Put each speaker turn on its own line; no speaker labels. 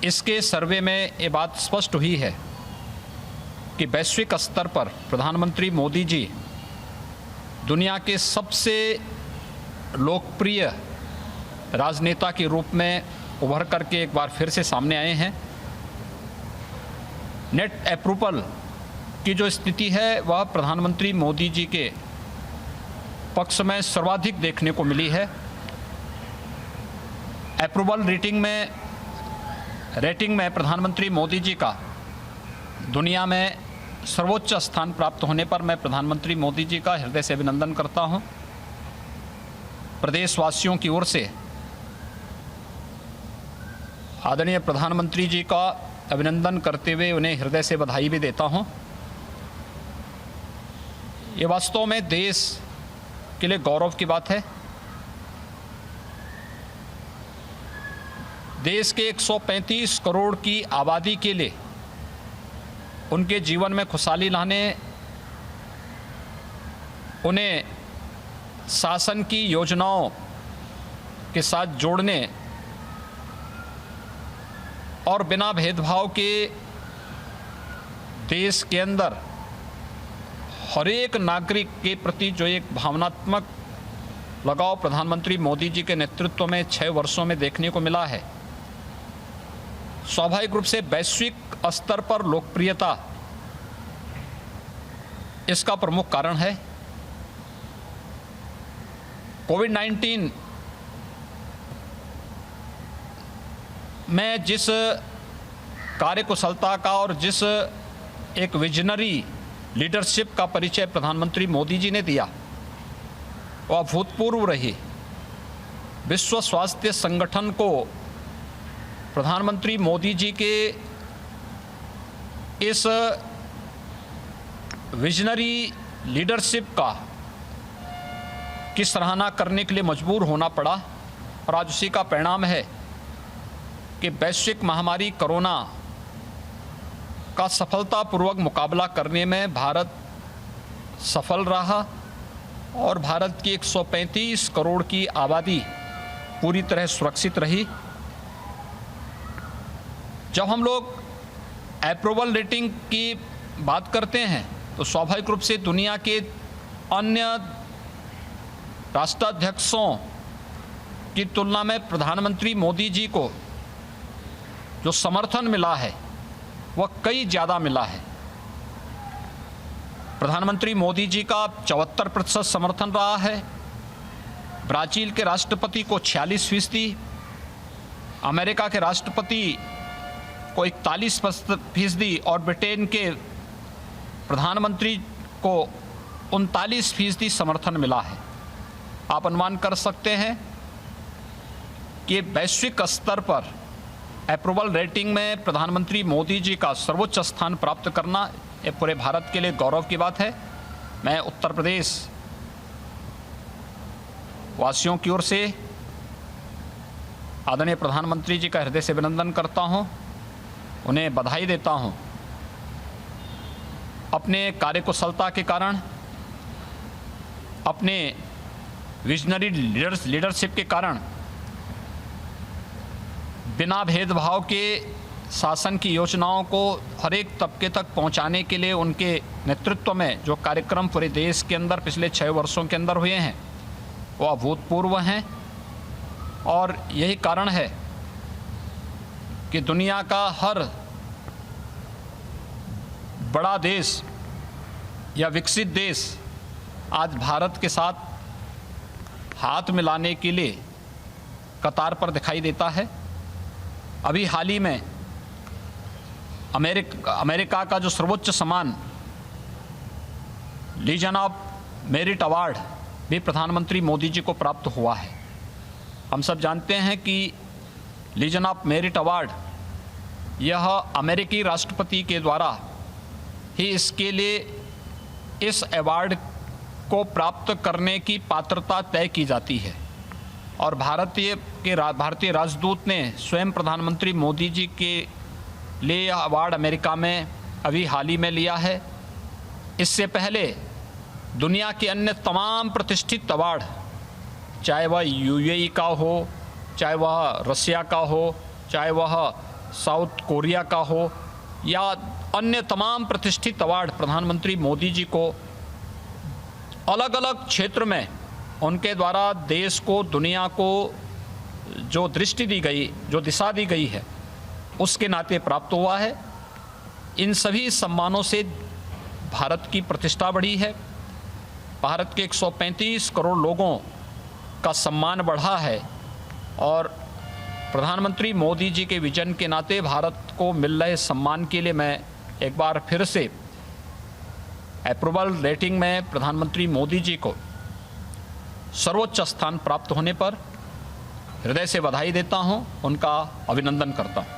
इसके सर्वे में ये बात स्पष्ट हुई है कि वैश्विक स्तर पर प्रधानमंत्री मोदी जी दुनिया के सबसे लोकप्रिय राजनेता के रूप में उभर करके एक बार फिर से सामने आए हैं। नेट अप्रूवल की जो स्थिति है वह प्रधानमंत्री मोदी जी के पक्ष में सर्वाधिक देखने को मिली है। अप्रूवल रेटिंग में प्रधानमंत्री मोदी जी का दुनिया में सर्वोच्च स्थान प्राप्त होने पर मैं प्रधानमंत्री मोदी जी का हृदय से अभिनंदन करता हूं। प्रदेशवासियों की ओर से आदरणीय प्रधानमंत्री जी का अभिनंदन करते हुए उन्हें हृदय से बधाई भी देता हूं। ये वास्तव में देश के लिए गौरव की बात है। देश के 135 करोड़ की आबादी के लिए उनके जीवन में खुशहाली लाने, उन्हें शासन की योजनाओं के साथ जोड़ने और बिना भेदभाव के देश के अंदर हर एक नागरिक के प्रति जो एक भावनात्मक लगाव प्रधानमंत्री मोदी जी के नेतृत्व में 6 वर्षों में देखने को मिला है, स्वाभाविक रूप से वैश्विक स्तर पर लोकप्रियता इसका प्रमुख कारण है। कोविड-19 में जिस कार्यकुशलता का और जिस एक विजनरी लीडरशिप का परिचय प्रधानमंत्री मोदी जी ने दिया वह अभूतपूर्व रही। विश्व स्वास्थ्य संगठन को प्रधानमंत्री मोदी जी के इस विजनरी लीडरशिप की सराहना करने के लिए मजबूर होना पड़ा और आज उसी का परिणाम है कि वैश्विक महामारी कोरोना का सफलतापूर्वक मुकाबला करने में भारत सफल रहा और भारत की 135 करोड़ की आबादी पूरी तरह सुरक्षित रही। जब हम लोग अप्रूवल रेटिंग की बात करते हैं तो स्वाभाविक रूप से दुनिया के अन्य राष्ट्राध्यक्षों की तुलना में प्रधानमंत्री मोदी जी को जो समर्थन मिला है वह कई ज़्यादा मिला है। प्रधानमंत्री मोदी जी का 74% समर्थन रहा है, ब्राज़ील के राष्ट्रपति को 46%, अमेरिका के राष्ट्रपति को 41% और ब्रिटेन के प्रधानमंत्री को 39% समर्थन मिला है। आप अनुमान कर सकते हैं कि वैश्विक स्तर पर अप्रूवल रेटिंग में प्रधानमंत्री मोदी जी का सर्वोच्च स्थान प्राप्त करना ये पूरे भारत के लिए गौरव की बात है। मैं उत्तर प्रदेश वासियों की ओर से आदरणीय प्रधानमंत्री जी का हृदय से अभिनंदन करता हूं, उन्हें बधाई देता हूं। अपने कार्यकुशलता के कारण, अपने विजनरी लीडरशिप के कारण बिना भेदभाव के शासन की योजनाओं को हर एक तबके तक पहुंचाने के लिए उनके नेतृत्व में जो कार्यक्रम पूरे देश के अंदर पिछले 6 वर्षों के अंदर हुए हैं वो अभूतपूर्व हैं। और यही कारण है कि दुनिया का हर बड़ा देश या विकसित देश आज भारत के साथ हाथ मिलाने के लिए कतार पर दिखाई देता है। अभी हाल ही में अमेरिका का जो सर्वोच्च सम्मान लीजन ऑफ मेरिट अवार्ड भी प्रधानमंत्री मोदी जी को प्राप्त हुआ है। हम सब जानते हैं कि लीजन ऑफ मेरिट अवार्ड यह अमेरिकी राष्ट्रपति के द्वारा ही इसके लिए इस अवार्ड को प्राप्त करने की पात्रता तय की जाती है और भारतीय राजदूत ने स्वयं प्रधानमंत्री मोदी जी के लिए यह अवार्ड अमेरिका में अभी हाल ही में लिया है। इससे पहले दुनिया के अन्य तमाम प्रतिष्ठित अवार्ड, चाहे वह यूएई का हो, चाहे वह रसिया का हो, चाहे वह साउथ कोरिया का हो या अन्य तमाम प्रतिष्ठित अवार्ड प्रधानमंत्री मोदी जी को अलग अलग क्षेत्र में उनके द्वारा देश को, दुनिया को जो दृष्टि दी गई, जो दिशा दी गई है, उसके नाते प्राप्त हुआ है। इन सभी सम्मानों से भारत की प्रतिष्ठा बढ़ी है, भारत के 135 करोड़ लोगों का सम्मान बढ़ा है और प्रधानमंत्री मोदी जी के विजन के नाते भारत को मिल रहे सम्मान के लिए मैं एक बार फिर से अप्रूवल रेटिंग में प्रधानमंत्री मोदी जी को सर्वोच्च स्थान प्राप्त होने पर हृदय से बधाई देता हूं, उनका अभिनंदन करता हूं।